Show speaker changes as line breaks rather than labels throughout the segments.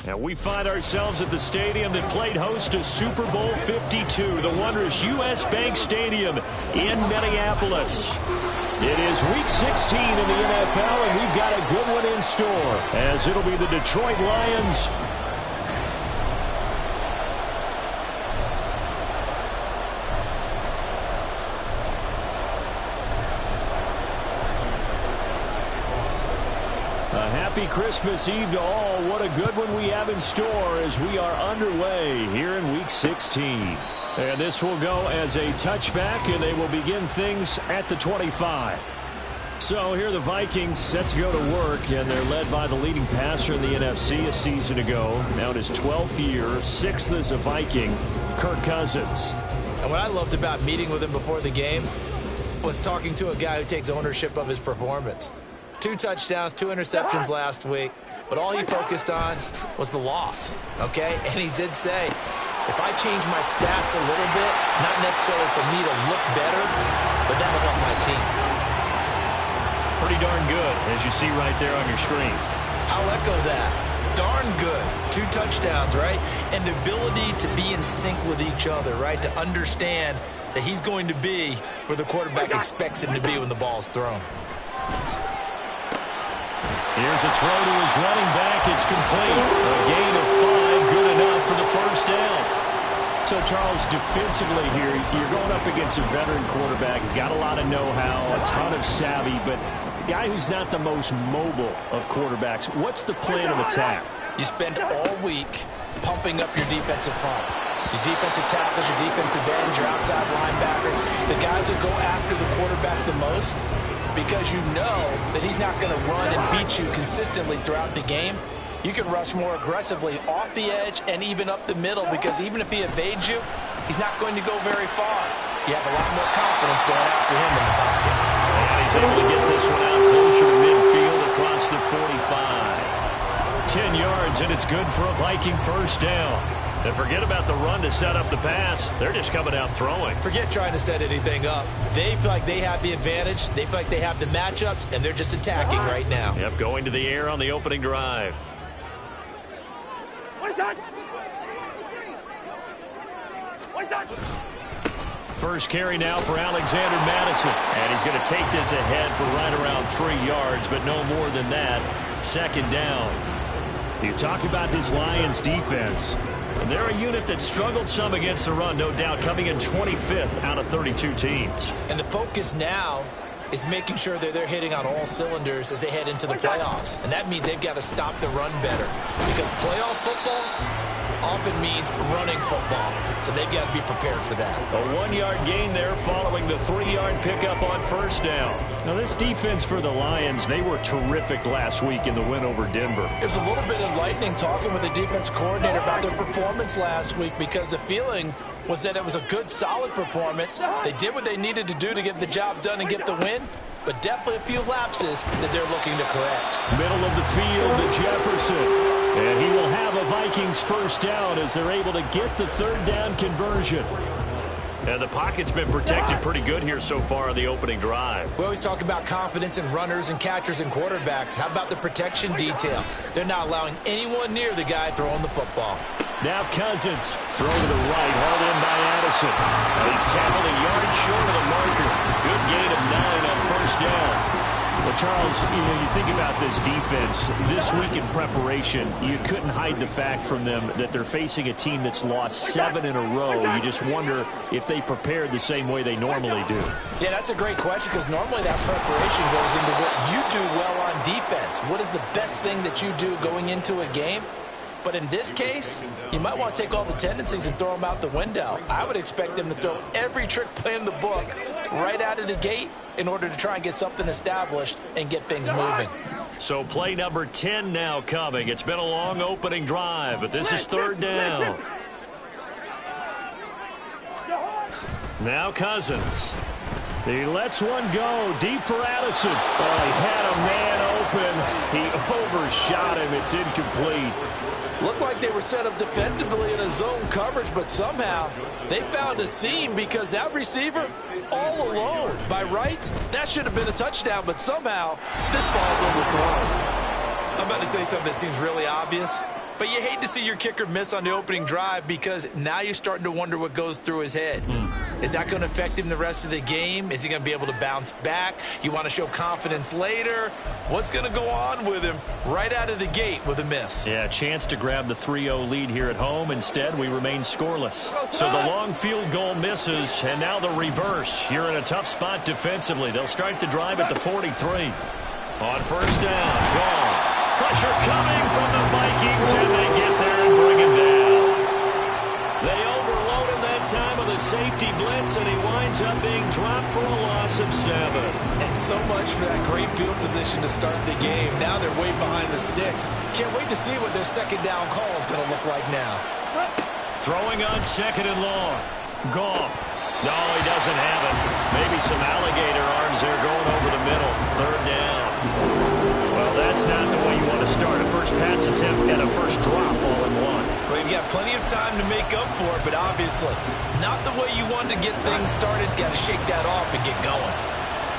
And we find ourselves at the stadium that played host to Super Bowl 52, the wondrous U.S. Bank Stadium in Minneapolis. It is Week 16 in the NFL, and we've got a good one in store, as it'll be the Detroit Lions Happy Christmas Eve to all. What a good one we have in store as we are underway here in Week 16. And this will go as a touchback, and they will begin things at the 25. So here are the Vikings set to go to work, and they're led by the leading passer in the NFC a season ago. Now in his 12th year, 6th as a Viking, Kirk Cousins.
And what I loved about meeting with him before the game was talking to a guy who takes ownership of his performance. 2 touchdowns, 2 interceptions last week, but all he focused on was the loss, okay? And he did say, if I change my stats a little bit, not necessarily for me to look better, but that'll help my team.
Pretty darn good, as you see right there on your screen.
I'll echo that. Darn good. 2 touchdowns, right? And the ability to be in sync with each other, right? To understand that he's going to be where the quarterback expects him to be when the ball's thrown.
Here's a throw to his running back. It's complete. A gain of 5, good enough for the first down. So, Charles, defensively here, you're going up against a veteran quarterback. He's got a lot of know-how, a ton of savvy, but a guy who's not the most mobile of quarterbacks. What's the plan of attack?
You spend all week pumping up your defensive front. Your defensive tackles, your defensive ends, your outside linebackers, the guys that go after the quarterback the most, because you know that he's not going to run and beat you consistently throughout the game. You can rush more aggressively off the edge and even up the middle, because even if he evades you, he's not going to go very far. You have a lot more confidence going after him in the pocket.
And he's able to get this one out closer to midfield across the 45. 10 yards, and it's good for a Viking first down. And forget about the run to set up the pass. They're just coming out throwing.
Forget trying to set anything up. They feel like they have the advantage. They feel like they have the matchups, and they're just attacking right now.
Yep, going to the air on the opening drive. First carry now for Alexander Madison. And he's going to take this ahead for right around 3 yards, but no more than that. Second down. You talk about this Lions defense. They're a unit that struggled some against the run, no doubt, coming in 25th out of 32 teams.
And the focus now is making sure that they're hitting on all cylinders as they head into the playoffs. And that means they've got to stop the run better, because playoff football often means running football. So they've got to be prepared for that.
A 1-yard gain there following the 3-yard pickup on first down. Now this defense for the Lions, they were terrific last week in the win over Denver.
It was a little bit enlightening talking with the defense coordinator about their performance last week, because the feeling was that it was a good, solid performance. They did what they needed to do to get the job done and get the win, but definitely a few lapses that they're looking to correct.
Middle of the field to Jefferson. And he will have a Vikings first down as they're able to get the third down conversion. And the pocket's been protected pretty good here so far on the opening drive.
We always talk about confidence in runners and catchers and quarterbacks. How about the protection detail? They're not allowing anyone near the guy throwing the football.
Now Cousins, throw to the right, hauled in by Addison. He's tackled a yard short of the marker. Good gain of 9 on first down. Well, Charles, you think about this defense. This week in preparation, you couldn't hide the fact from them that they're facing a team that's lost 7 in a row. You just wonder if they prepared the same way they normally do.
Yeah, that's a great question, because normally that preparation goes into what you do well on defense. What is the best thing that you do going into a game? But in this case, you might want to take all the tendencies and throw them out the window. I would expect them to throw every trick play in the book right out of the gate in order to try and get something established and get things moving.
So play number 10 now coming. It's been a long opening drive, but this is third down. Now Cousins. He lets one go deep for Addison. Oh, he had a man open. He overshot him. It's incomplete.
Looked like they were set up defensively in a zone coverage, but somehow they found a seam, because that receiver all alone. By rights, that should have been a touchdown, but somehow this ball's overthrown.
I'm about to say something that seems really obvious, but But you hate to see your kicker miss on the opening drive because now you're starting to wonder what goes through his head. Is that going to affect him the rest of the game? Is he going to be able to bounce back? You want to show confidence later? What's going to go on with him right out of the gate with a miss?
Yeah, a chance to grab the 3-0 lead here at home. Instead, we remain scoreless. So the long field goal misses, and now the reverse. You're in a tough spot defensively. They'll start the drive at the 43. On first down, Gone. Pressure coming from the Vikings, and they get there and bring him down. They overload him that time with a safety blitz, and he winds up being dropped for a loss of 7.
And so much for that great field position to start the game. Now they're way behind the sticks. Can't wait to see what their second down call is going to look like now.
Throwing on second and long. Goff. No, he doesn't have it. Maybe some alligator arms there going over the middle. Third down. Well, that's not the way you want to start a first pass attempt and a first drop all in one.
Well, you've got plenty of time to make up for it, but obviously not the way you want to get things started. Got to shake that off and get going.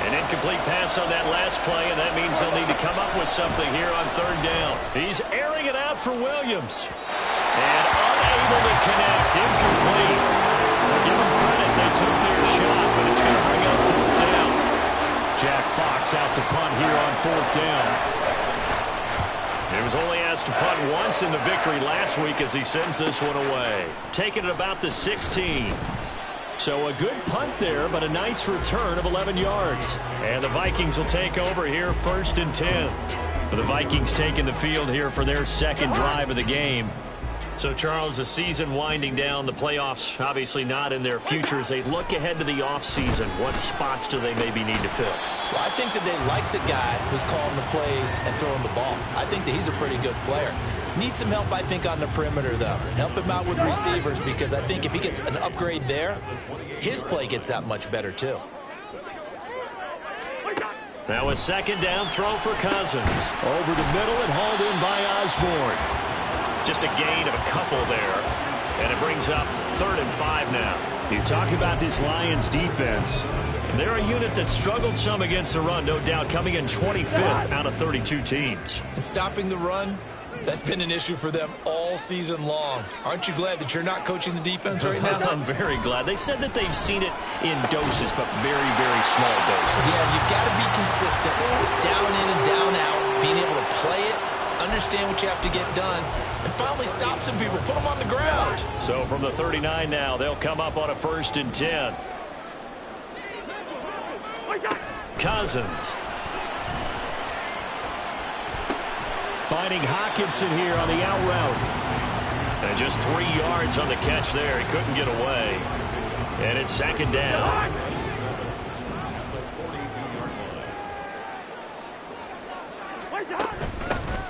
An incomplete pass on that last play, and that means they'll need to come up with something here on third down. He's airing it out for Williams. And unable to connect. Incomplete. Well, give them credit. They took their shot, but it's going to bring up fourth down. Jack Fox out to punt here on fourth down. He was only asked to punt once in the victory last week as he sends this one away. Taking it about the 16. So a good punt there, but a nice return of 11 yards. And the Vikings will take over here first and 10. The Vikings taking the field here for their second drive of the game. So, Charles, the season winding down, the playoffs obviously not in their future. As they look ahead to the offseason, what spots do they maybe need to fill?
Well, I think that they like the guy who's calling the plays and throwing the ball. I think that he's a pretty good player. Needs some help, I think, on the perimeter, though. Help him out with receivers because I think if he gets an upgrade there, his play gets that much better, too.
Now a second down throw for Cousins. Over the middle and hauled in by Osborne. Just a gain of a couple there. And it brings up 3rd and 5 now. You talk about this Lions defense. They're a unit that struggled some against the run, no doubt, coming in 25th out of 32 teams.
And stopping the run, that's been an issue for them all season long. Aren't you glad that you're not coaching the defense right now?
I'm very glad. They said that they've seen it in doses, but very, very small doses.
Yeah, you've got to be consistent. It's down in and down out, being able to play it, understand what you have to get done, and finally stop some people, put them on the ground.
So from the 39 now, they'll come up on a 1st and 10. Cousins. Finding Hawkinson here on the out route. And just 3 yards on the catch there. He couldn't get away. And it's second down.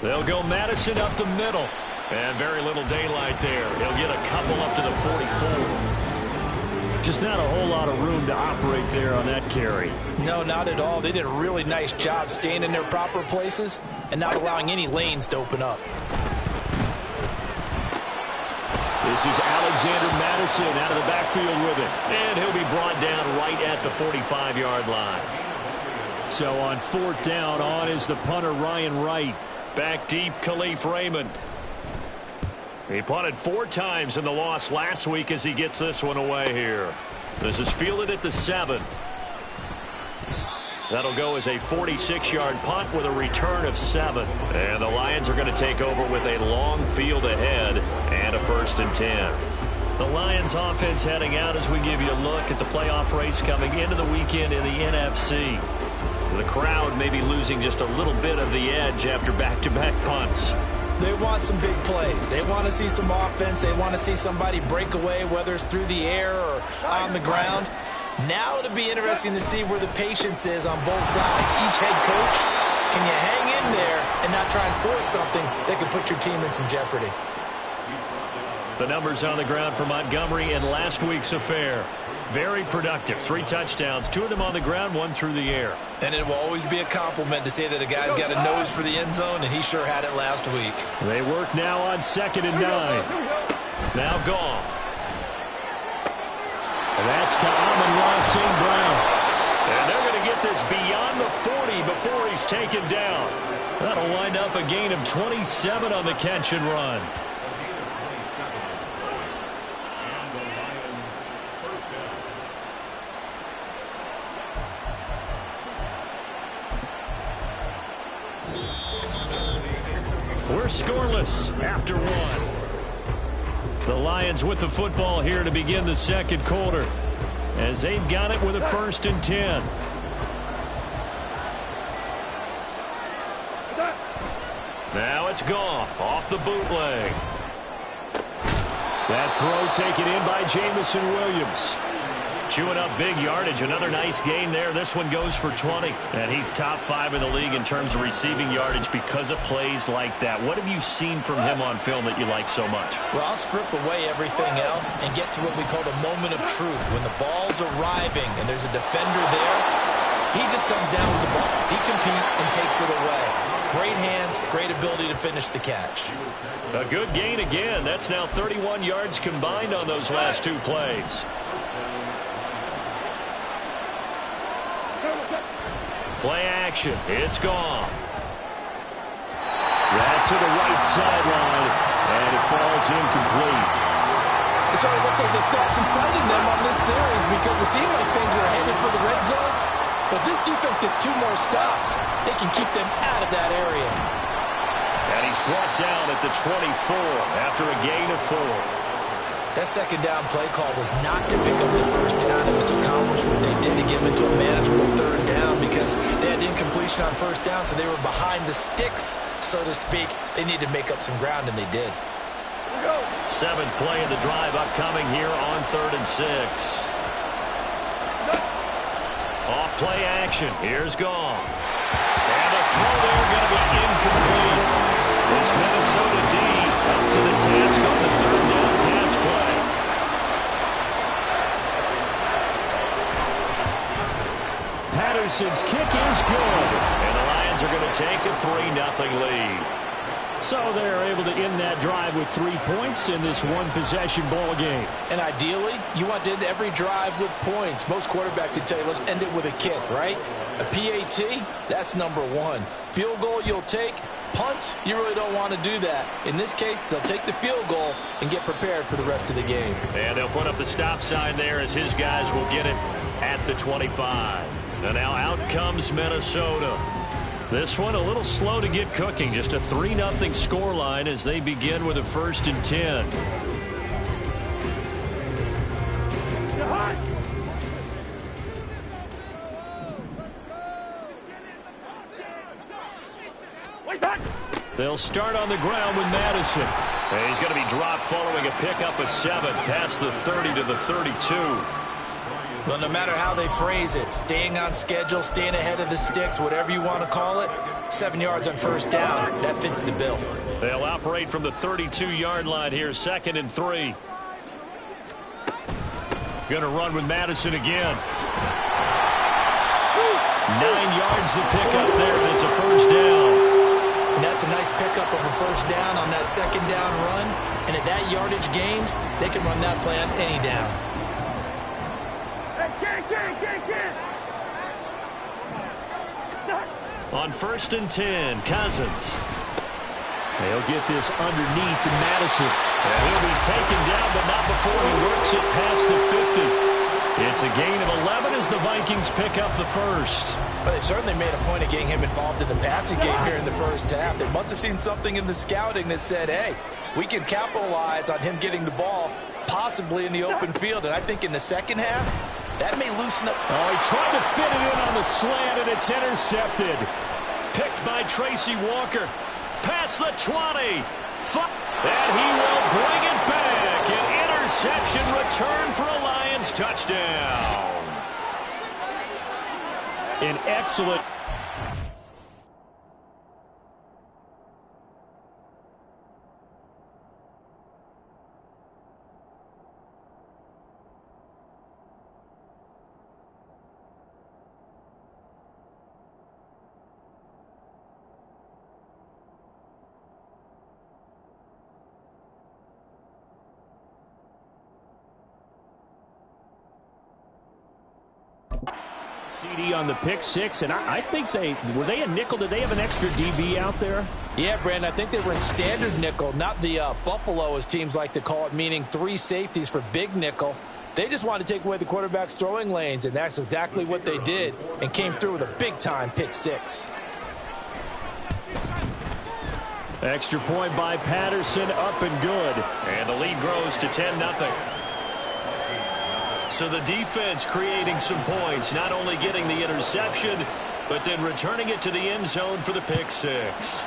They'll go Madison up the middle. And very little daylight there. He'll get a couple up to the 44. Just not a whole lot of room to operate there on that carry.
No, not at all. They did a really nice job staying in their proper places and not allowing any lanes to open up.
This is Alexander Madison out of the backfield with it. And he'll be brought down right at the 45-yard line. So on 4th down, on is the punter Ryan Wright. Back deep, Khalif Raymond. He punted 4 times in the loss last week as he gets this one away here. This is fielded at the 7. That'll go as a 46-yard punt with a return of 7. And the Lions are going to take over with a long field ahead and a 1st and 10. The Lions offense heading out as we give you a look at the playoff race coming into the weekend in the NFC. The crowd may be losing just a little bit of the edge after back-to-back punts.
They want some big plays. They want to see some offense. They want to see somebody break away, whether it's through the air or on the ground. Now it'll be interesting to see where the patience is on both sides. Each head coach, can you hang in there and not try and force something that could put your team in some jeopardy?
The numbers on the ground for Montgomery in last week's affair. Very productive. 3 touchdowns, 2 of them on the ground, 1 through the air.
And it will always be a compliment to say that a guy's got a nose for the end zone, and he sure had it last week.
They work now on 2nd and 9. Now Goff. And that's to Amon-Ra St. Brown. And they're going to get this beyond the 40 before he's taken down. That'll wind up a gain of 27 on the catch and run. We're scoreless after one. The Lions with the football here to begin the second quarter, as they've got it with a 1st and 10. Now it's Goff off the bootleg. That throw taken in by Jamison Williams. Chewing up big yardage. Another nice gain there. This one goes for 20. And he's top 5 in the league in terms of receiving yardage because of plays like that. What have you seen from him on film that you like so much?
Well, I'll strip away everything else and get to what we call the moment of truth. When the ball's arriving and there's a defender there, he just comes down with the ball. He competes and takes it away. Great hands, great ability to finish the catch.
A good gain again. That's now 31 yards combined on those last 2 plays. Play action. It's Goff. That's to the right sideline, and it falls incomplete.
It sort of looks like they stopped some fighting them on this series because it seemed like things were headed for the red zone. But this defense gets 2 more stops. They can keep them out of that area.
And he's brought down at the 24 after a gain of 4.
That second down play call was not to pick up the first down. It was to accomplish what they did to get them into a manageable 3rd down because they had incompletion on first down, so they were behind the sticks, so to speak. They needed to make up some ground, and they did.
7th play of the drive upcoming here on 3rd and 6. Off play action. Here's Goff. And the throw there going to be incomplete. This Minnesota D up to the task on the 3rd down pass play. Patterson's kick is good. And the Lions are going to take a 3-0 lead. So they're able to end that drive with 3 points in this one-possession ball game.
And ideally, you want to end every drive with points. Most quarterbacks would tell you, let's end it with a kick, right? A PAT, that's number 1. Field goal you'll take. Punts, you really don't want to do that. In this case, they'll take the field goal and get prepared for the rest of the game.
And they'll put up the stop sign there as his guys will get it at the 25. And now out comes Minnesota. This one a little slow to get cooking. Just a 3-0 scoreline as they begin with a 1st and 10. They'll start on the ground with Madison. And he's going to be dropped following a pickup of 7 past the 30 to the 32.
Well, no matter how they phrase it, staying on schedule, staying ahead of the sticks, whatever you want to call it, 7 yards on first down, that fits the bill.
They'll operate from the 32-yard line here, 2nd and 3. Going to run with Madison again. 9 yards to pick up there, and it's a 1st down.
And that's a nice pickup of a 1st down on that 2nd down run. And at that yardage gained, they can run that play on any down.
On 1st and 10, Cousins. They'll get this underneath to Madison. And he'll be taken down, but not before he works it past the 50. It's a gain of 11 as the Vikings pick up the 1st.
But they certainly made a point of getting him involved in the passing game here in the first half. They must have seen something in the scouting that said, hey, we can capitalize on him getting the ball possibly in the open field. And I think in the second half, that may loosen up.
Oh, he tried to fit it in on the slant, and it's intercepted. Picked by Tracy Walker. Past the 20. And he will bring it back. An interception return for a Lions touchdown. An excellent. CD on the pick 6, and I think were they a nickel? Did they have an extra DB out there?
Yeah, Brandon, I think they were in standard nickel, not the Buffalo, as teams like to call it, meaning 3 safeties for big nickel. They just wanted to take away the quarterback's throwing lanes, and that's exactly what they did, and came through with a big-time pick 6.
Extra point by Patterson, up and good.
And the lead grows to 10-0. So the defense creating some points, not only getting the interception, but then returning it to the end zone for the pick six.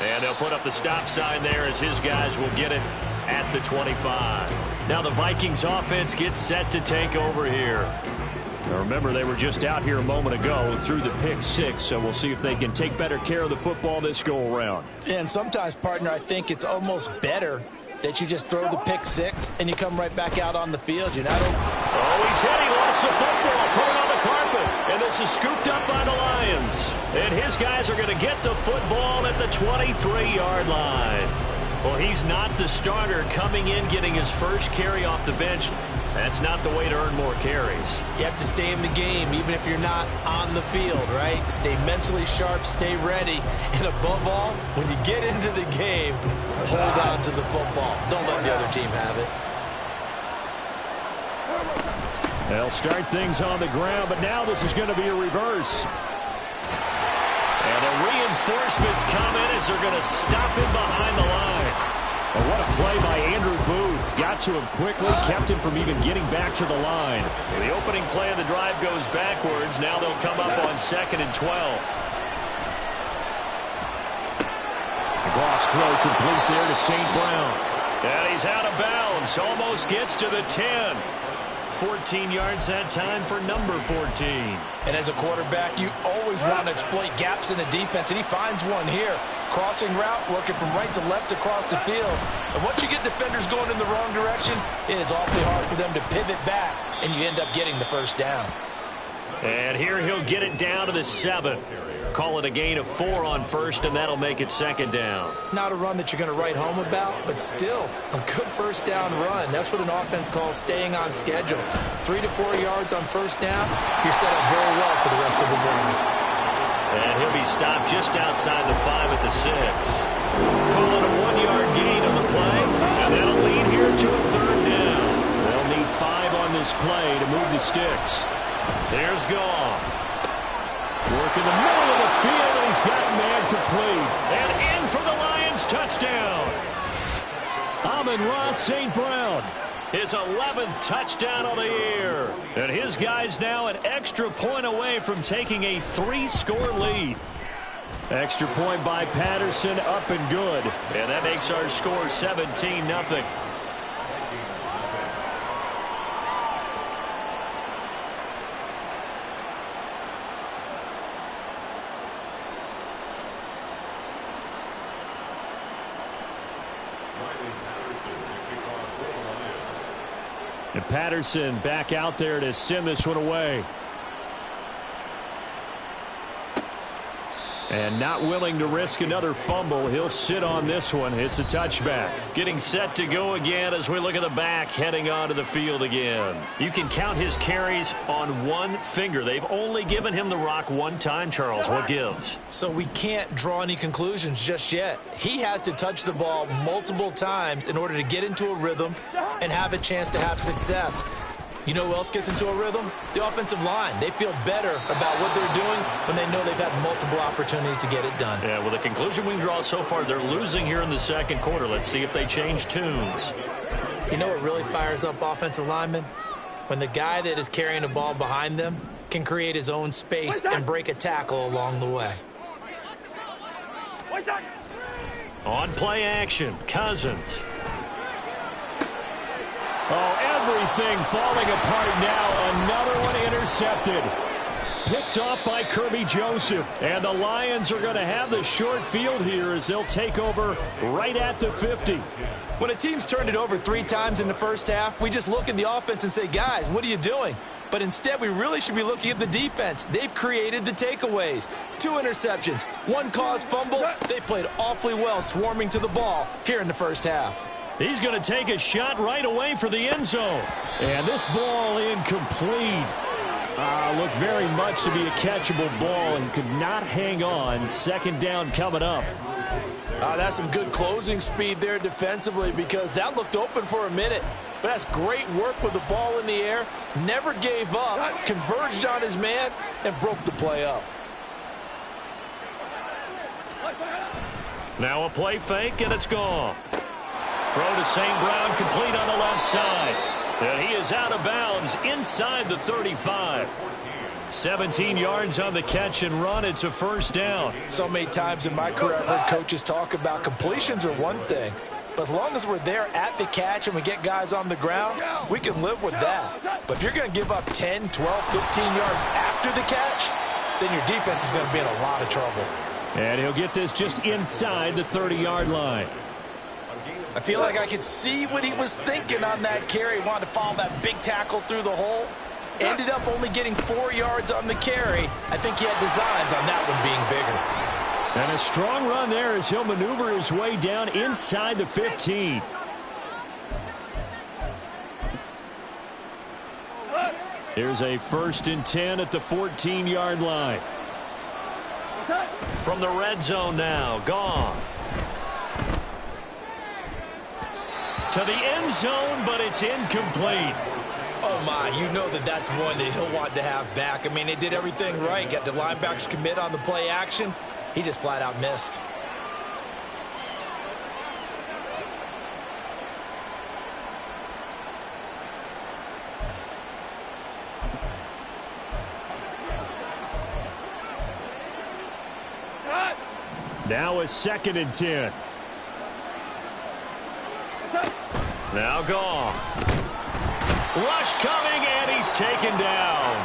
And they'll put up the stop sign there as his guys will get it at the 25. Now the Vikings offense gets set to take over here.
Now remember, they were just out here a moment ago through the pick six, so we'll see if they can take better care of the football this go-around.
And sometimes, partner, I think it's almost better that you just throw the pick six and you come right back out on the field. You're not
oh, he's hit. He lost the football. Put it on the carpet. And this is scooped up by the Lions. And his guys are going to get the football at the 23-yard line. Well, he's not the starter coming in, getting his first carry off the bench. That's not the way to earn more carries.
You have to stay in the game, even if you're not on the field, right? Stay mentally sharp, stay ready. And above all, when you get into the game, hold on to the football. Don't let the other team have it.
They'll start things on the ground, but now this is going to be a reverse. And the reinforcements come in as they're going to stop him behind the line. Well, what a play by Andrew Booth. Got to him quickly, kept him from even getting back to the line.
Well, the opening play of the drive goes backwards. Now they'll come up on 2nd and 12.
Goff's throw complete there to St. Brown.
And he's out of bounds. Almost gets to the 10. 14 yards that time for number 14.
And as a quarterback, you always want to exploit gaps in the defense, and he finds one here. Crossing route, working from right to left across the field. And once you get defenders going in the wrong direction, it is awfully hard for them to pivot back, and you end up getting the first down.
And here he'll get it down to the 7. Call it a gain of 4 on first, and that'll make it 2nd down.
Not a run that you're going to write home about, but still a good first down run. That's what an offense calls staying on schedule. 3 to 4 yards on first down, you're set up very well for the rest of the drive.
And he'll be stopped just outside the 5 at the 6. Call it a 1-yard gain on the play, and that'll lead here to a 3rd down.
They'll need 5 on this play to move the sticks.
There's Goff.
Work in the middle of the field, and he's got a man complete.
And in for the Lions touchdown.
Amon-Ra St. Brown.
His 11th touchdown of the year. And his guys now an extra point away from taking a 3-score lead.
Extra point by Patterson, up and good.
And that makes our score 17-0.
And Patterson back out there to send this one away. And not willing to risk another fumble. He'll sit on this one. It's a touchback.
Getting set to go again as we look at the back heading onto the field again. You can count his carries on one finger. They've only given him the rock one time, Charles. What gives?
So we can't draw any conclusions just yet. He has to touch the ball multiple times in order to get into a rhythm and have a chance to have success. You know who else gets into a rhythm? The offensive line. They feel better about what they're doing when they know they've had multiple opportunities to get it done.
Yeah, well, the conclusion we can draw so far, they're losing here in the 2nd quarter. Let's see if they change tunes.
You know what really fires up offensive linemen? When the guy that is carrying the ball behind them can create his own space and break a tackle along the way.
On play action, Cousins.
Oh, everything falling apart now. Another one intercepted. Picked off by Kirby Joseph. And the Lions are going to have the short field here as they'll take over right at the 50.
When a team's turned it over 3 times in the first half, we just look at the offense and say, guys, what are you doing? But instead, we really should be looking at the defense. They've created the takeaways. 2 interceptions, 1 caused fumble. They played awfully well swarming to the ball here in the first half.
He's going to take a shot right away for the end zone. And this ball incomplete. Looked very much to be a catchable ball and could not hang on. 2nd down coming up.
That's some good closing speed there defensively because that looked open for a minute. But that's great work with the ball in the air. Never gave up, converged on his man, and broke the play up.
Now a play fake, and it's gone. Throw to St. Brown, complete on the left side. And he is out of bounds inside the 35. 17 yards on the catch and run. It's a first down.
So many times in my career I've heard coaches talk about completions are one thing, but as long as we're there at the catch and we get guys on the ground, we can live with that. But if you're going to give up 10, 12, 15 yards after the catch, then your defense is going to be in a lot of trouble.
And he'll get this just inside the 30-yard line.
I feel like I could see what he was thinking on that carry. He wanted to follow that big tackle through the hole. Ended up only getting 4 yards on the carry. I think he had designs on that one being bigger.
And a strong run there as he'll maneuver his way down inside the 15. Here's a 1st and 10 at the 14-yard line.
From the red zone now, Goff. To the end zone, but it's incomplete.
Oh, my, you know that's one that he'll want to have back. I mean, they did everything right. Got the linebackers commit on the play action. He just flat out missed.
Now a 2nd and 10.
Now Goff. Rush coming, and he's taken down.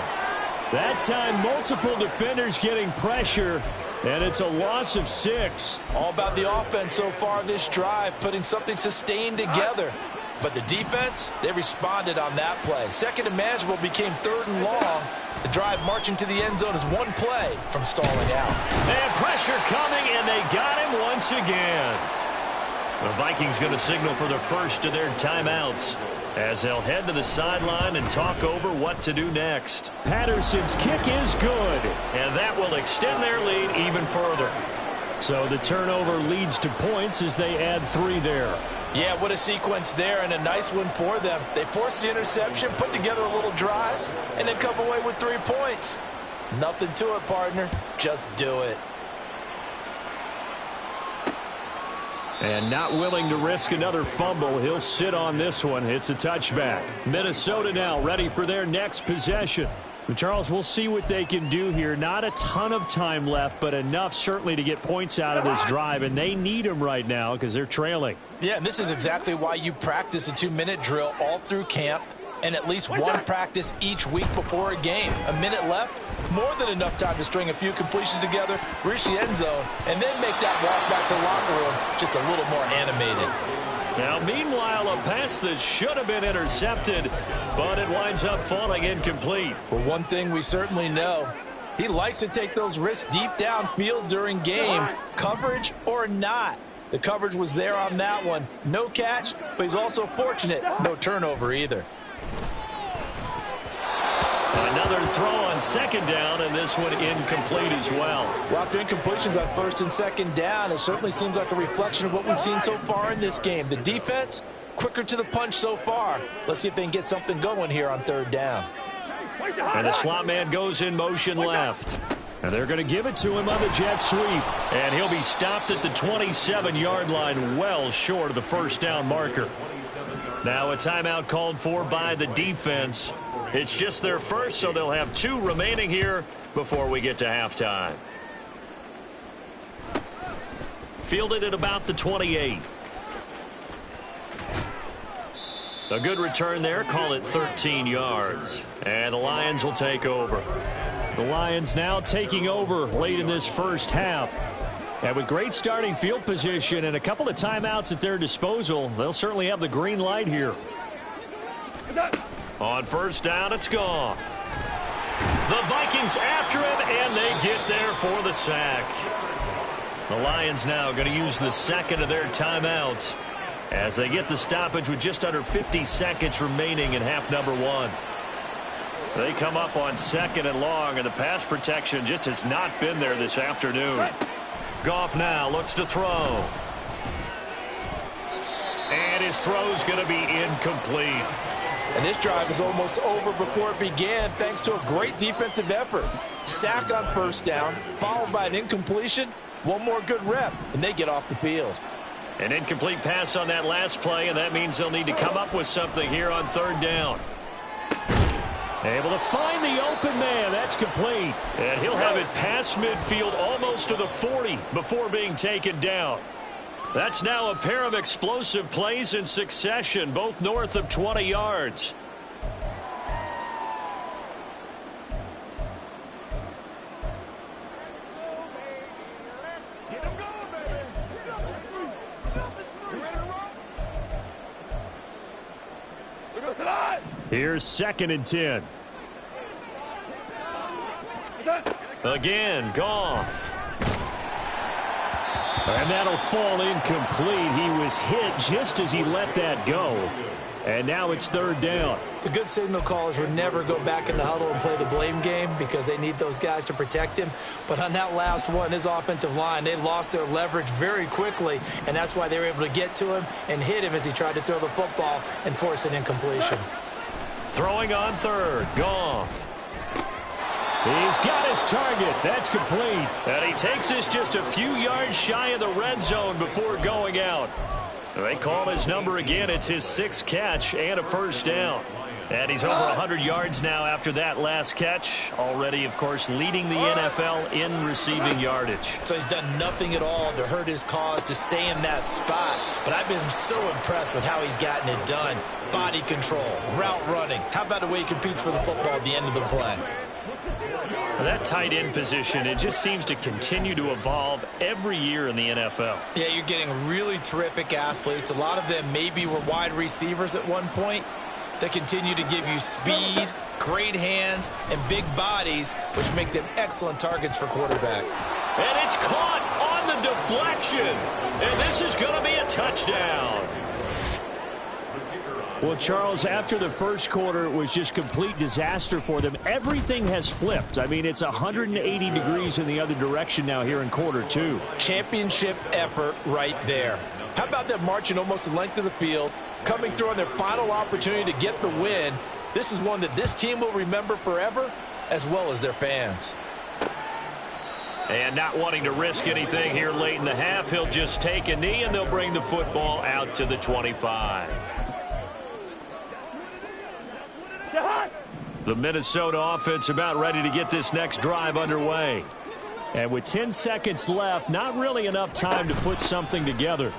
That time, multiple defenders getting pressure, and it's a loss of 6.
All about the offense so far this drive, putting something sustained together. But the defense, they responded on that play. 2nd and manageable became 3rd and long. The drive marching to the end zone is one play from stalling out.
And pressure coming, and they got him once again.
The Vikings going to signal for the first of their timeouts as they'll head to the sideline and talk over what to do next.
Patterson's kick is good.
And that will extend their lead even further.
So the turnover leads to points as they add 3 there.
Yeah, what a sequence there, and a nice one for them. They forced the interception, put together a little drive, and then come away with 3 points. Nothing to it, partner. Just do it.
And not willing to risk another fumble, he'll sit on this one. It's a touchback. Minnesota now ready for their next possession. Charles, we'll see what they can do here. Not a ton of time left, but enough certainly to get points out of this drive, and they need them right now because they're trailing.
Yeah, and this is exactly why you practice a 2-minute drill all through camp and at least one practice each week before a game. A minute left, more than enough time to string a few completions together, reach the end zone, and then make that walk back to the locker room just a little more animated.
Now, meanwhile, a pass that should have been intercepted, but it winds up falling incomplete.
Well, one thing we certainly know, he likes to take those risks deep downfield during games, coverage or not. The coverage was there on that one. No catch, but he's also fortunate. No turnover either.
Another throw on 2nd down, and this one incomplete as well.
Well, after incompletions on 1st and 2nd down, it certainly seems like a reflection of what we've seen so far in this game. The defense, quicker to the punch so far. Let's see if they can get something going here on 3rd down.
And the slot man goes in motion left. And they're going to give it to him on the jet sweep. And he'll be stopped at the 27-yard line, well short of the 1st down marker. Now a timeout called for by the defense. It's just their first, so they'll have 2 remaining here before we get to halftime. Fielded at about the 28. A good return there. Call it 13 yards. And the Lions will take over. The Lions now taking over late in this first half. And with great starting field position and a couple of timeouts at their disposal, they'll certainly have the green light here. On 1st down, it's gone. The Vikings after him, and they get there for the sack. The Lions now going to use the 2nd of their timeouts as they get the stoppage with just under 50 seconds remaining in half number 1. They come up on 2nd and long, and the pass protection just has not been there this afternoon. Goff now looks to throw. And his throw's going to be incomplete.
And this drive is almost over before it began thanks to a great defensive effort. Sack on 1st down, followed by an incompletion, One more good rep, and they get off the field.
An incomplete pass on that last play, and that means they'll need to come up with something here on third down.
Able to find the open man. That's complete.
And he'll have it past midfield almost to the 40 before being taken down. That's now a pair of explosive plays in succession, both north of 20 yards.
Here's 2nd and 10.
Again, Goff.
And that'll fall incomplete. He was hit just as he let that go. And now it's 3rd down.
The good signal callers would never go back in the huddle and play the blame game because they need those guys to protect him. But on that last one, his offensive line, they lost their leverage very quickly, and that's why they were able to get to him and hit him as he tried to throw the football and force an incompletion.
Throwing on 3rd, Goff.
He's got his target. That's complete.
And he takes this just a few yards shy of the red zone before going out. They call his number again. It's his 6th catch and a 1st down. And he's over 100 yards now after that last catch. Already, of course, leading the NFL in receiving yardage.
So he's done nothing at all to hurt his cause to stay in that spot. But I've been so impressed with how he's gotten it done. Body control, route running. How about the way he competes for the football at the end of the play?
That tight end position, it just seems to continue to evolve every year in the NFL.
Yeah, you're getting really terrific athletes. A lot of them maybe were wide receivers at one point. They continue to give you speed, great hands, and big bodies, which make them excellent targets for quarterback.
And it's caught on the deflection. And this is going to be a touchdown.
Well, Charles, after the first quarter, it was just complete disaster for them. Everything has flipped. I mean, it's 180 degrees in the other direction now here in quarter 2.
Championship effort right there. How about them marching almost the length of the field, coming through on their final opportunity to get the win? This is one that this team will remember forever, as well as their fans.
And not wanting to risk anything here late in the half, he'll just take a knee, and they'll bring the football out to the 25. The Minnesota offense about ready to get this next drive underway.
And with 10 seconds left, not really enough time to put something together.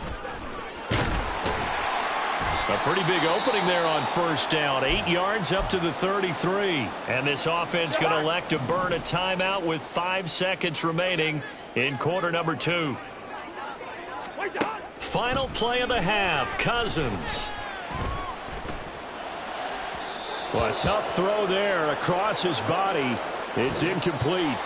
A pretty big opening there on 1st down. 8 yards up to the 33. And this offense going to elect to burn a timeout with 5 seconds remaining in quarter number 2. Final play of the half, Cousins.
Well, a tough throw there across his body. It's incomplete.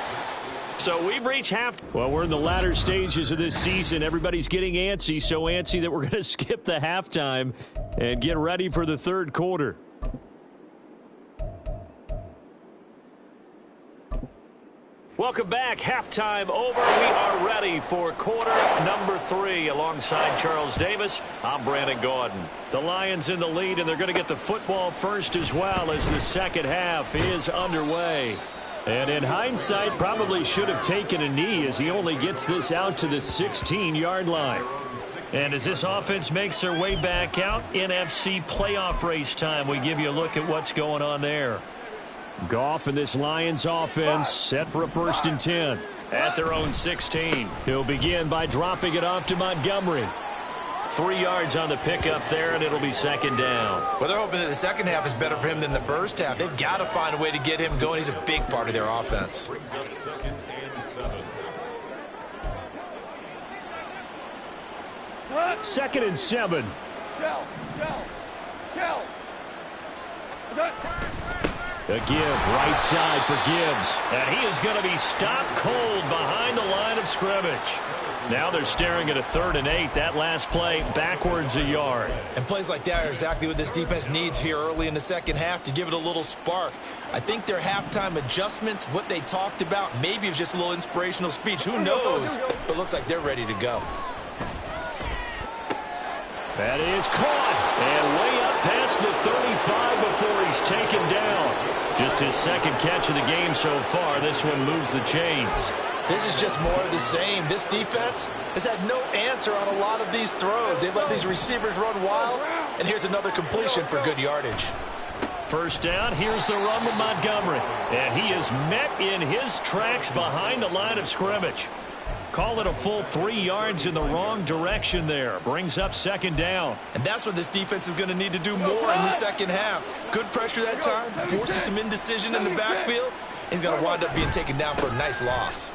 So we've reached half.
Well, we're in the latter stages of this season. Everybody's getting antsy, so antsy that we're going to skip the halftime and get ready for the 3rd quarter.
Welcome back. Halftime over. We are ready for quarter number 3. Alongside Charles Davis, I'm Brandon Gaudin. The Lions in the lead, and they're going to get the football first as well as the second half is underway.
And in hindsight, probably should have taken a knee as he only gets this out to the 16-yard line.
And as this offense makes their way back out, NFC playoff race time, we give you a look at what's going on there.
Goff and this Lions offense set for a 1st and 10.
At their own 16.
He'll begin by dropping it off to Montgomery.
3 yards on the pickup there, and it'll be 2nd down.
Well, they're hoping that the second half is better for him than the first half. They've got to find a way to get him going. He's a big part of their offense.
Second and 7. A give, right side for Gibbs.
And he is going to be stopped cold behind the line of scrimmage. Now they're staring at a 3rd and 8. That last play backwards a yard.
And plays like that are exactly what this defense needs here early in the second half to give it a little spark. I think their halftime adjustments, what they talked about, maybe it was just a little inspirational speech. Who knows? But looks like they're ready to go.
That is caught.
And way up past the 35 before he's taken down. Just his 2nd catch of the game so far. This one moves the chains.
This is just more of the same. This defense has had no answer on a lot of these throws. They've let these receivers run wild, and here's another completion for good yardage.
First down, here's the run with Montgomery. And he is met in his tracks behind the line of scrimmage. Call it a full 3 yards in the wrong direction there. Brings up second down.
And that's what this defense is going to need to do more in the second half. Good pressure that time, forces some indecision in the backfield. He's going to wind up being taken down for a nice loss.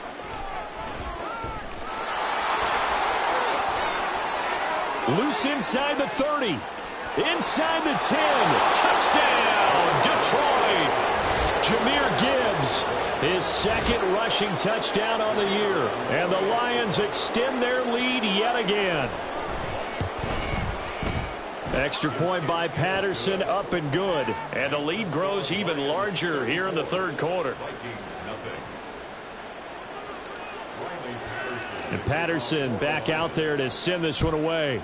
Loose inside the 30. Inside the 10. Touchdown, Detroit. Jahmyr Gibbs, his second rushing touchdown on the year. And the Lions extend their lead yet again. Extra point by Patterson, up and good. And the lead grows even larger here in the third quarter. And Patterson back out there to send this one away.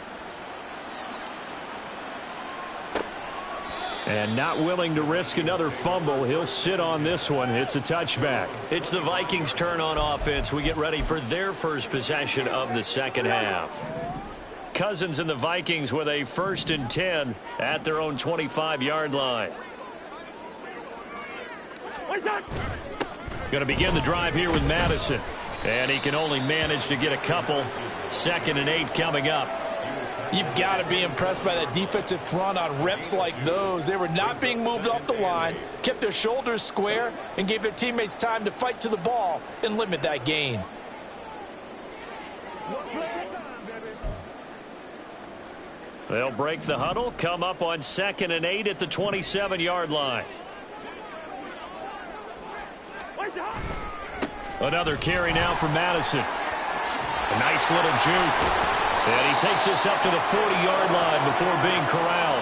And not willing to risk another fumble. He'll sit on this one. It's a touchback. It's the Vikings' turn on offense. We get ready for their first possession of the second half. Cousins and the Vikings with a 1st and 10 at their own 25-yard line. Going to begin the drive here with Madison. And he can only manage to get a couple. 2nd and 8 coming up.
You've got to be impressed by that defensive front on reps like those. They were not being moved off the line, kept their shoulders square, and gave their teammates time to fight to the ball and limit that gain.
They'll break the huddle, come up on 2nd and 8 at the 27-yard line. Another carry now for Madison. A nice little juke. And he takes this up to the 40-yard line before being corralled.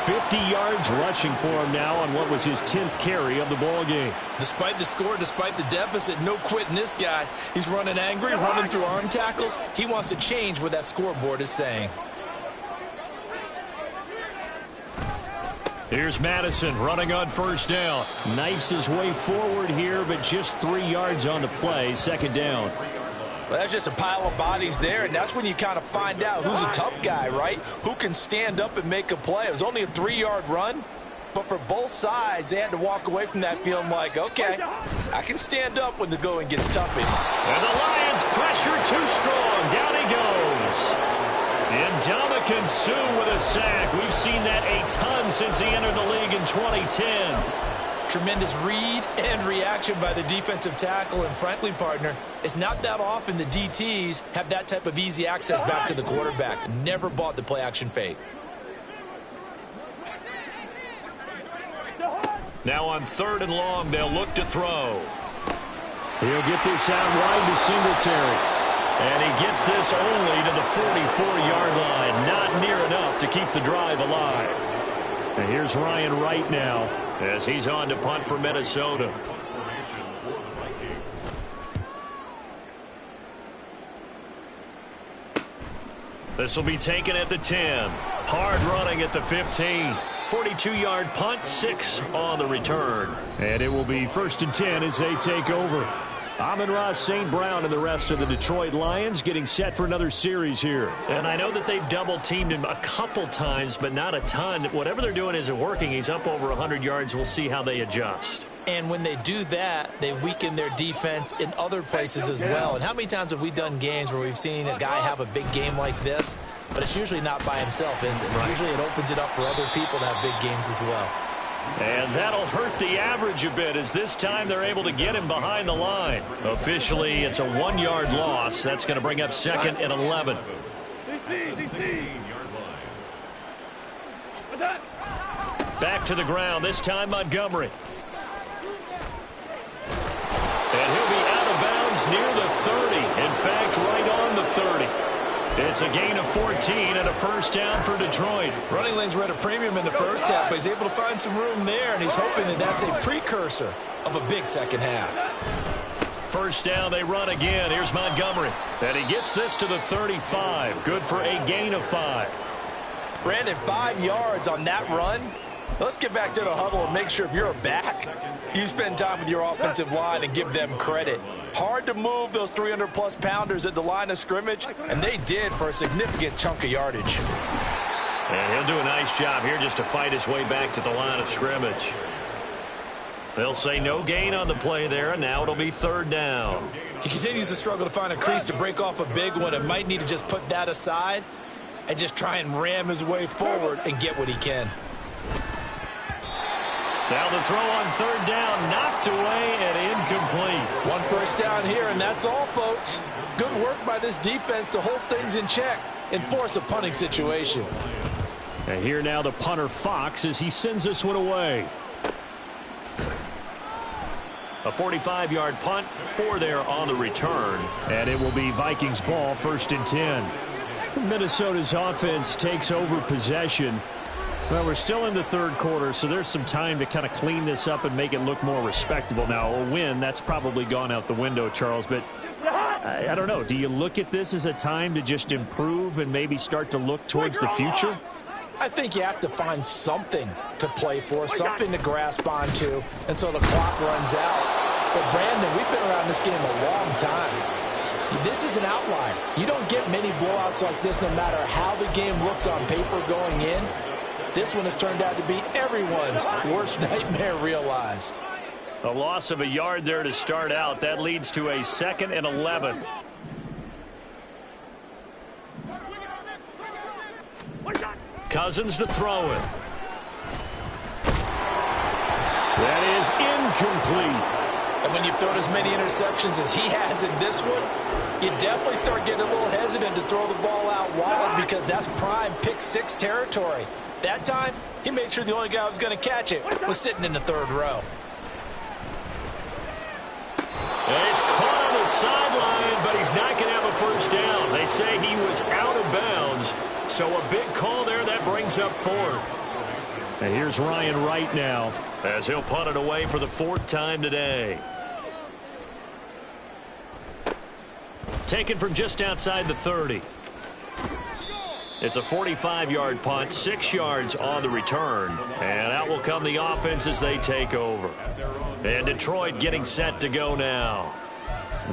50 yards rushing for him now on what was his 10th carry of the ball game.
Despite the score, despite the deficit, no quitting this guy. He's running angry, running through arm tackles. He wants to change what that scoreboard is saying.
Here's Madison running on 1st down. Knifes his way forward here, but just 3 yards on the play. 2nd down.
Well, that's just a pile of bodies there, and that's when you kind of find out who's a tough guy, right? Who can stand up and make a play. It was only a 3-yard run, but for both sides, they had to walk away from that feeling like, okay, I can stand up when the going gets toughy.
And the Lions pressure too strong. Down he goes. Ndamukong Suh with a sack. We've seen that a ton since he entered the league in 2010.
Tremendous read and reaction by the defensive tackle. And frankly, partner, it's not that often the DTs have that type of easy access back to the quarterback. Never bought the play-action fake.
Now on 3rd and long, they'll look to throw. He'll get this out wide to Singletary. And he gets this only to the 44-yard line. Not near enough to keep the drive alive. And here's Ryan Wright now as he's on to punt for Minnesota. This will be taken at the 10. Hard running at the 15. 42-yard punt, 6 on the return. And it will be 1st and 10 as they take over. Amon-Ra St. Brown and the rest of the Detroit Lions getting set for another series here. And I know that they've double-teamed him a couple times, but not a ton. Whatever they're doing isn't working. He's up over 100 yards. We'll see how they adjust.
And when they do that, they weaken their defense in other places as well. And how many times have we done games where we've seen a guy have a big game like this, but it's usually not by himself, is it? Right. Usually it opens it up for other people to have big games as well.
And that'll hurt the average a bit as this time they're able to get him behind the line. Officially, it's a 1-yard loss. That's going to bring up 2nd and 11. Back to the ground, this time Montgomery. And he'll be out of bounds near the 30. In fact, right on the 30. It's a gain of 14 and a 1st down for Detroit.
Running lanes were at a premium in the first half, but he's able to find some room there, and he's hoping that that's a precursor of a big second half.
1st down, they run again. Here's Montgomery. And he gets this to the 35. Good for a gain of 5.
Brandon, 5 yards on that run. Let's get back to the huddle and make sure if you're a back, You spend time with your offensive line and give them credit. Hard to move those 300-plus pounders at the line of scrimmage, and they did for a significant chunk of yardage.
And he'll do a nice job here just to fight his way back to the line of scrimmage. They'll say no gain on the play there, and now it'll be third down.
He continues to struggle to find a crease to break off a big one and might need to just put that aside and just try and ram his way forward and get what he can.
Now the throw on third down, knocked away and incomplete.
One first down here, and that's all, folks. Good work by this defense to hold things in check and force a punting situation.
And here now the punter Fox as he sends this one away.
A 45-yard punt, 4 there on the return.
And it will be Vikings ball, 1st and 10. Minnesota's offense takes over possession. Well, we're still in the third quarter, so there's some time to kind of clean this up and make it look more respectable. Now, a win, that's probably gone out the window, Charles, but I don't know. Do you look at this as a time to just improve and maybe start to look towards the future?
I think you have to find something to play for, something to grasp onto until the clock runs out. But, Brandon, we've been around this game a long time. This is an outlier. You don't get many blowouts like this no matter how the game looks on paper going in. This one has turned out to be everyone's worst nightmare realized.
A loss of a yard there to start out. That leads to a 2nd and 11. Cousins to throw it.
That is incomplete.
And when you've thrown as many interceptions as he has in this one, you definitely start getting a little hesitant to throw the ball out wide because that's prime pick 6 territory. That time, he made sure the only guy who was going to catch it was sitting in the third row.
And he's caught on the sideline, but he's not going to have a first down. They say he was out of bounds, so a big call there that brings up 4th.
And here's Ryan Wright now,
as he'll punt it away for the 4th time today. Taken from just outside the 30. It's a 45-yard punt, 6 yards on the return. And out will come the offense as they take over. And Detroit getting set to go now.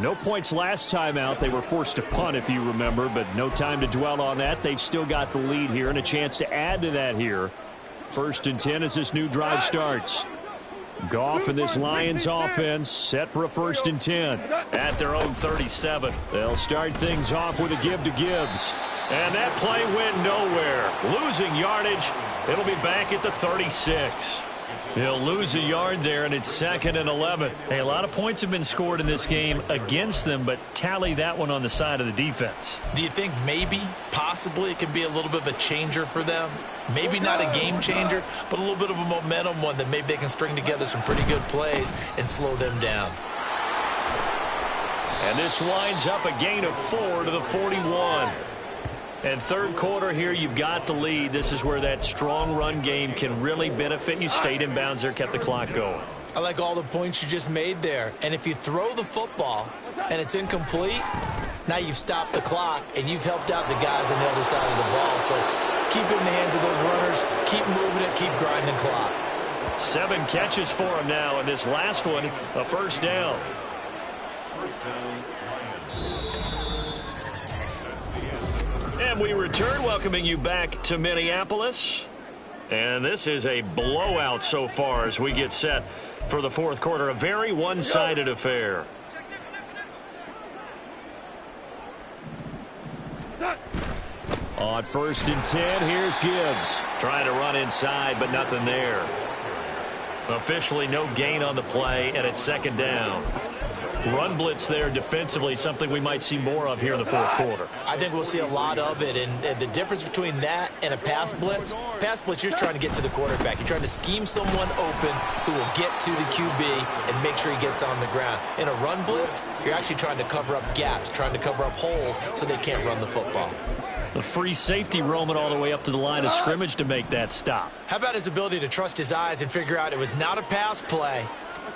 No points last time out. They were forced to punt, if you remember, but no time to dwell on that. They've still got the lead here and a chance to add to that here. 1st and 10 as this new drive starts. Goff and this Lions offense set for a 1st and 10.
At their own 37.
They'll start things off with a give to Gibbs.
And that play went nowhere. Losing yardage. It'll be back at the 36. He'll lose a yard there, and it's 2nd and 11.
Hey, a lot of points have been scored in this game against them, but tally that one on the side of the defense.
Do you think maybe, possibly, it can be a little bit of a changer for them? Maybe not a game changer, but a little bit of a momentum one that maybe they can string together some pretty good plays and slow them down.
And this winds up a gain of 4 to the 41. And third quarter here, you've got the lead. This is where that strong run game can really benefit you. Stayed in bounds there, kept the clock going.
I like all the points you just made there. And if you throw the football and it's incomplete, now you've stopped the clock and you've helped out the guys on the other side of the ball. So keep it in the hands of those runners. Keep moving it. Keep grinding clock.
7 catches for him now. And this last one, a first down. And we return, welcoming you back to Minneapolis. And this is a blowout so far as we get set for the 4th quarter. A very one-sided affair.
On 1st and 10, here's Gibbs.
Trying to run inside, but nothing there. Officially no gain on the play, and it's 2nd down. Run blitz there defensively, something we might see more of here in the 4th quarter.
I think we'll see a lot of it, and the difference between that and a pass blitz, you're just trying to get to the quarterback. You're trying to scheme someone open who will get to the QB and make sure he gets on the ground. In a run blitz, you're actually trying to cover up gaps, trying to cover up holes so they can't run the football.
A free safety roaming all the way up to the line of scrimmage to make that stop.
How about his ability to trust his eyes and figure out it was not a pass play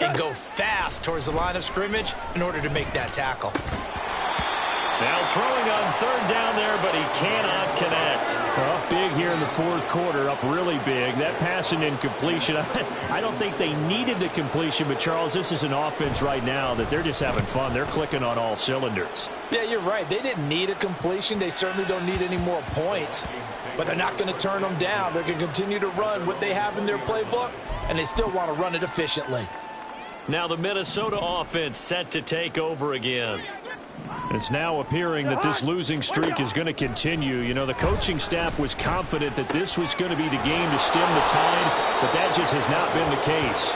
and go fast towards the line of scrimmage in order to make that tackle?
Now throwing on third down there, but he cannot connect.
Well, big here in the fourth quarter, up really big. That pass and incompletion, I don't think they needed the completion, but Charles, this is an offense right now that they're just having fun. They're clicking on all cylinders.
Yeah, you're right. They didn't need a completion. They certainly don't need any more points, but they're not going to turn them down. They're going to continue to run what they have in their playbook, and they still want to run it efficiently.
Now the Minnesota offense set to take over again.
It's now appearing that this losing streak is going to continue. You know, the coaching staff was confident that this was going to be the game to stem the tide, but that just has not been the case.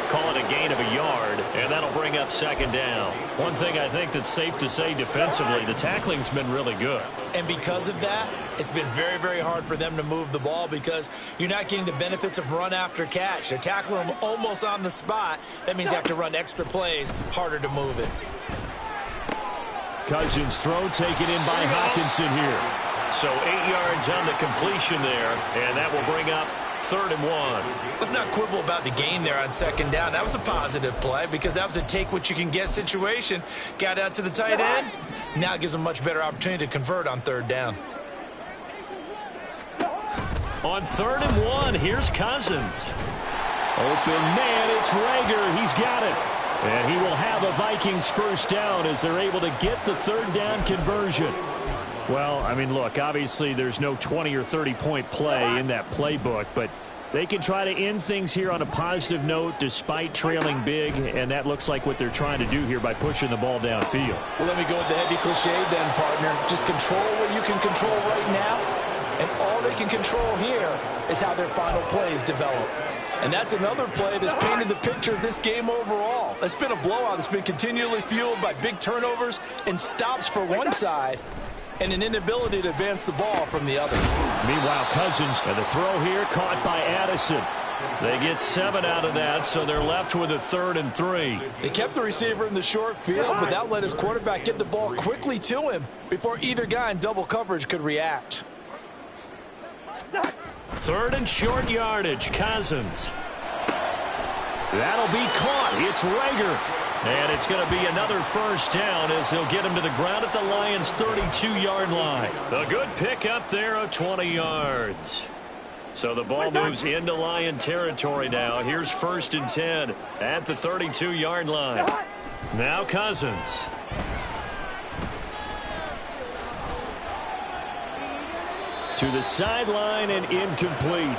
Call it a gain of a yard, and that'll bring up second down. One thing I think that's safe to say defensively, the tackling's been really good.
And because of that, it's been very, very hard for them to move the ball because you're not getting the benefits of run after catch. They're tackling them almost on the spot. That means you have to run extra plays, harder to move it.
Cousins throw taken in by Hawkinson here.
So 8 yards on the completion there, and that will bring up 3rd and 1.
Let's not quibble about the gain there on second down. That was a positive play because that was a take-what-you-can-get situation. Got out to the tight end. Now it gives them a much better opportunity to convert on 3rd down.
On 3rd and 1, here's Cousins.
Open man, it's Rager. He's got it. And he will have a Vikings first down as they're able to get the 3rd down conversion. Well, I mean, look, obviously there's no 20 or 30-point play in that playbook, but they can try to end things here on a positive note despite trailing big, and that looks like what they're trying to do here by pushing the ball downfield.
Well, let me go with the heavy cliche then, partner. Just control what you can control right now, and all they can control here is how their final plays develop. And that's another play that's painted the picture of this game overall. It's been a blowout. It's been continually fueled by big turnovers and stops for one side and an inability to advance the ball from the other.
Meanwhile, Cousins, and the throw here caught by Addison.
They get 7 out of that, so they're left with a 3rd and 3.
They kept the receiver in the short field, but that let his quarterback get the ball quickly to him before either guy in double coverage could react.
3rd and short yardage, Cousins.
That'll be caught. It's Rager.
And it's going to be another first down as they'll get him to the ground at the Lions' 32-yard line. A good pick up there of 20 yards. So the ball moves into Lion territory now. Here's 1st and 10 at the 32-yard line. Now Cousins.
To the sideline and incomplete.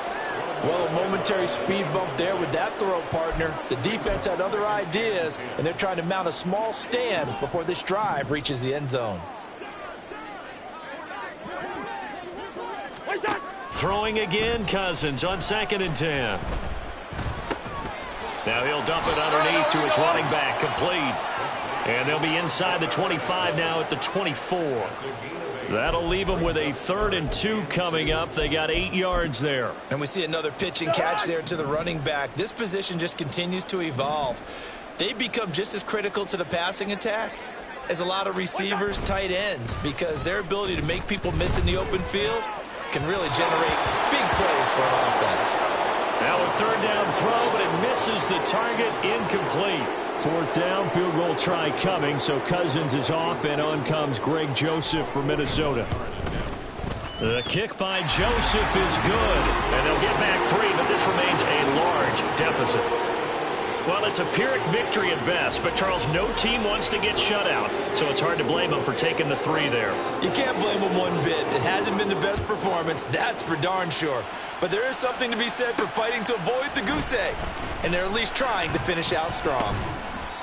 Well, a momentary speed bump there with that throw, partner. The defense had other ideas, and they're trying to mount a small stand before this drive reaches the end zone.
Throwing again, Cousins on 2nd and 10. Now he'll dump it underneath to his running back, complete. And they'll be inside the 25 now at the 24. That'll leave them with a 3rd and 2 coming up. They got 8 yards there.
And we see another pitch and catch there to the running back. This position just continues to evolve. They become just as critical to the passing attack as a lot of receivers, tight ends, because their ability to make people miss in the open field can really generate big plays for an offense.
Now a 3rd down throw, but it misses the target, incomplete.
4th down, field goal try coming, so Cousins is off, and on comes Greg Joseph for Minnesota.
The kick by Joseph is good, and they'll get back 3, but this remains a large deficit. Well, it's a Pyrrhic victory at best, but Charles, no team wants to get shut out, so it's hard to blame them for taking the 3 there.
You can't blame them one bit. It hasn't been the best performance, that's for darn sure. But there is something to be said for fighting to avoid the goose egg, and they're at least trying to finish out strong.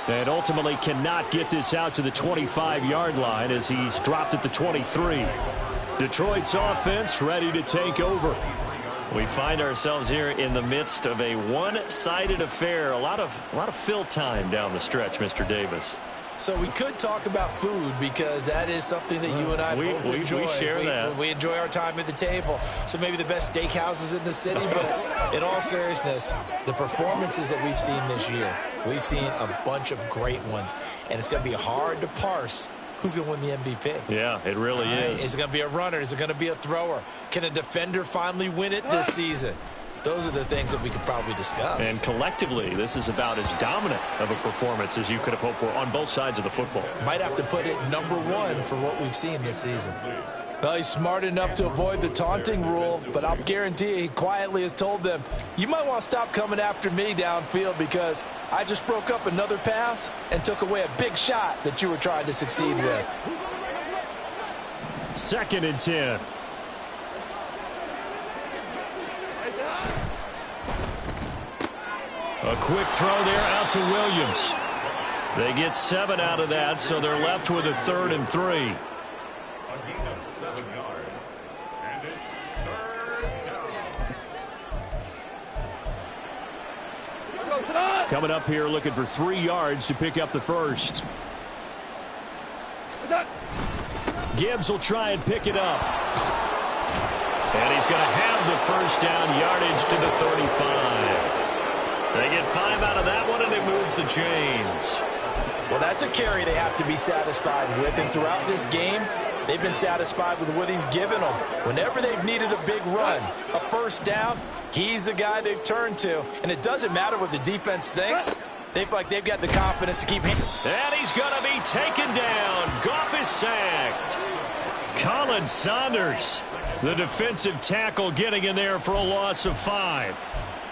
And ultimately cannot get this out to the 25-yard line as he's dropped at the 23. Detroit's offense ready to take over.
We find ourselves here in the midst of a one-sided affair. A lot of fill time down the stretch, Mr. Davis.
So we could talk about food because that is something that you and I both enjoy.
We share that.
We enjoy our time at the table. So maybe the best steakhouses in the city, but in all seriousness, the performances that we've seen this year, we've seen a bunch of great ones, and it's going to be hard to parse who's going to win the MVP.
Yeah, it really is.
Is it going to be a runner? Is it going to be a thrower? Can a defender finally win it this season? Those are the things that we could probably discuss.
And collectively, this is about as dominant of a performance as you could have hoped for on both sides of the football.
Might have to put it #1 for what we've seen this season. Well, he's smart enough to avoid the taunting rule, but I'll guarantee he quietly has told them, you might want to stop coming after me downfield because I just broke up another pass and took away a big shot that you were trying to succeed with.
2nd and 10. A quick throw there out to Williams. They get 7 out of that, so they're left with a 3rd and 3. Coming up here looking for 3 yards to pick up the first. Gibbs will try and pick it up. And he's going to have the first down, yardage to the 35. They get 5 out of that one, and it moves the chains.
Well, that's a carry they have to be satisfied with, and throughout this game, they've been satisfied with what he's given them. Whenever they've needed a big run, a first down, he's the guy they've turned to. And it doesn't matter what the defense thinks. They feel like they've got the confidence to keep hitting.
And he's going to be taken down. Goff is sacked. Colin Saunders, the defensive tackle, getting in there for a loss of 5.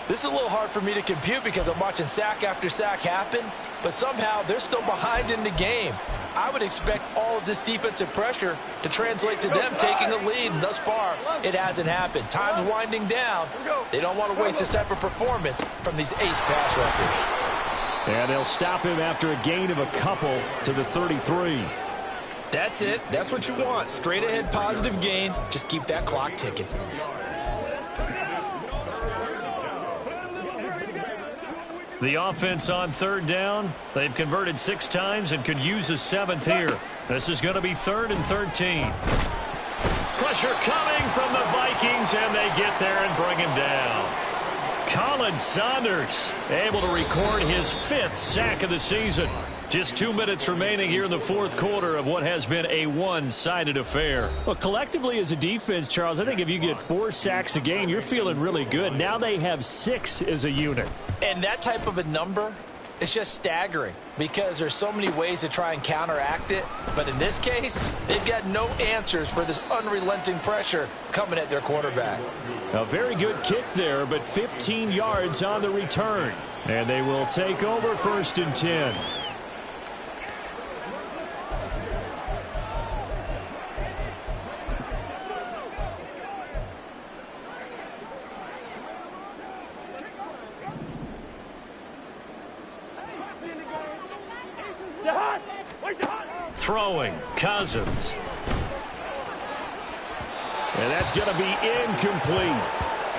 This is a little hard for me to compute because I'm watching sack after sack happen, but somehow they're still behind in the game. I would expect all of this defensive pressure to translate to them taking a lead, and thus far, it hasn't happened. Time's winding down. They don't want to waste this type of performance from these ace pass rushers.
And they'll stop him after a gain of a couple to the 33.
That's it. That's what you want. Straight ahead positive gain. Just keep that clock ticking.
The offense on 3rd down. They've converted 6 times and could use a 7th here. This is going to be 3rd and 13. Pressure coming from the Vikings, and they get there and bring him down. Colin Saunders able to record his 5th sack of the season. Just 2 minutes remaining here in the 4th quarter of what has been a one-sided affair. Well, collectively as a defense, Charles, I think if you get 4 sacks a game, you're feeling really good. Now they have 6 as a unit.
And that type of a number is just staggering because there's so many ways to try and counteract it. But in this case, they've got no answers for this unrelenting pressure coming at their quarterback.
A very good kick there, but 15 yards on the return. And they will take over 1st and 10. Throwing, Cousins. And that's going to be incomplete.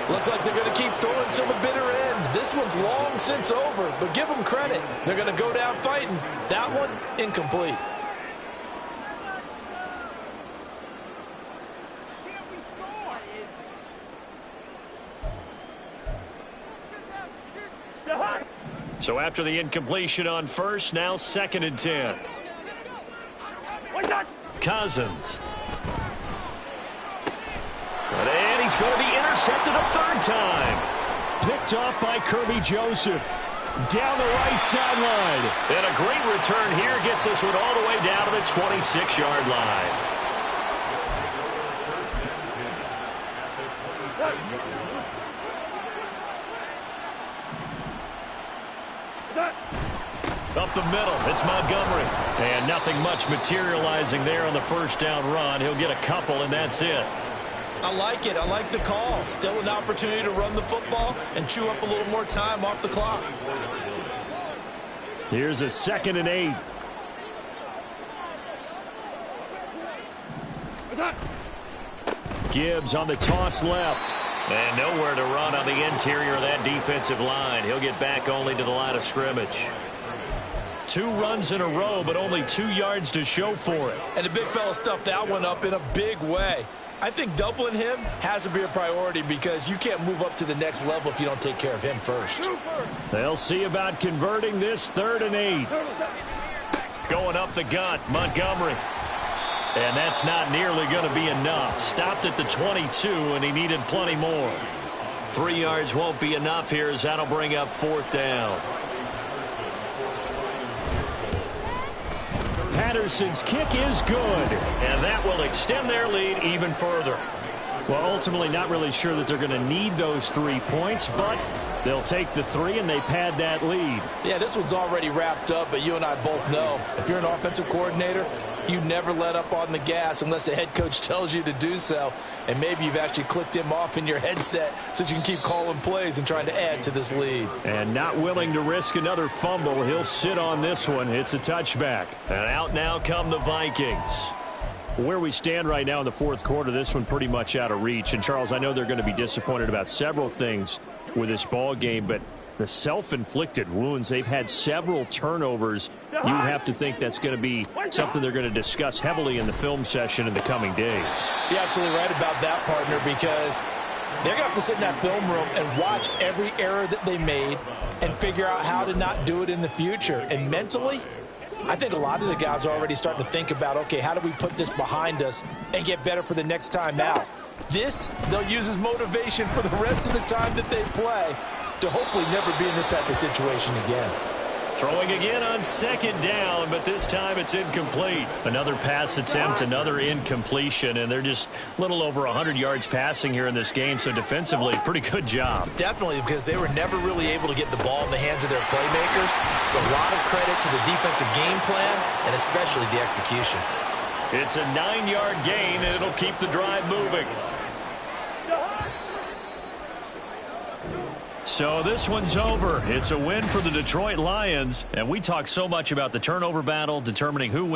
Looks like they're going to keep throwing till the bitter end. This one's long since over, but give them credit. They're going to go down fighting. That one, incomplete.
So after the incompletion on 1st, now 2nd and 10. Cousins. And he's going to be intercepted a 3rd time. Picked off by Kirby Joseph. Down the right sideline. And a great return here gets this one all the way down to the 26-yard line. Up the middle, it's Montgomery. And nothing much materializing there on the 1st down run. He'll get a couple, and that's it.
I like it. I like the call. Still an opportunity to run the football and chew up a little more time off the clock.
Here's a 2nd and 8. Gibbs on the toss left. And nowhere to run on the interior of that defensive line. He'll get back only to the line of scrimmage. 2 runs in a row, but only 2 yards to show for it.
And the big fella stuffed that one up in a big way. I think doubling him has to be a priority because you can't move up to the next level if you don't take care of him first.
They'll see about converting this 3rd and 8. Going up the gut, Montgomery. And that's not nearly going to be enough. Stopped at the 22, and he needed plenty more. 3 yards won't be enough here as that'll bring up 4th down. Patterson's kick is good, and that will extend their lead even further. Well, ultimately not really sure that they're going to need those 3 points, but they'll take the 3 and they pad that lead.
Yeah, this one's already wrapped up, but you and I both know if you're an offensive coordinator, you never let up on the gas unless the head coach tells you to do so. And maybe you've actually clicked him off in your headset so you can keep calling plays and trying to add to this lead.
And not willing to risk another fumble. He'll sit on this one. It's a touchback. And out now come the Vikings. Where we stand right now in the 4th quarter, this one pretty much out of reach. And, Charles, I know they're going to be disappointed about several things with this ball game, but the self-inflicted wounds, they've had several turnovers. You have to think that's going to be something they're going to discuss heavily in the film session in the coming days.
You're absolutely right about that, partner, because they're going to have to sit in that film room and watch every error that they made and figure out how to not do it in the future. And mentally, I think a lot of the guys are already starting to think about, okay, how do we put this behind us and get better for the next time out? This, they'll use as motivation for the rest of the time that they play to hopefully never be in this type of situation again.
Throwing again on 2nd down, but this time it's incomplete. Another pass attempt, another incompletion, and they're just a little over 100 yards passing here in this game, so defensively, pretty good job.
Definitely, because they were never really able to get the ball in the hands of their playmakers. So a lot of credit to the defensive game plan and especially the execution.
It's a 9-yard gain, and it'll keep the drive moving. So this one's over. It's a win for the Detroit Lions, and we talk so much about the turnover battle, determining who wins.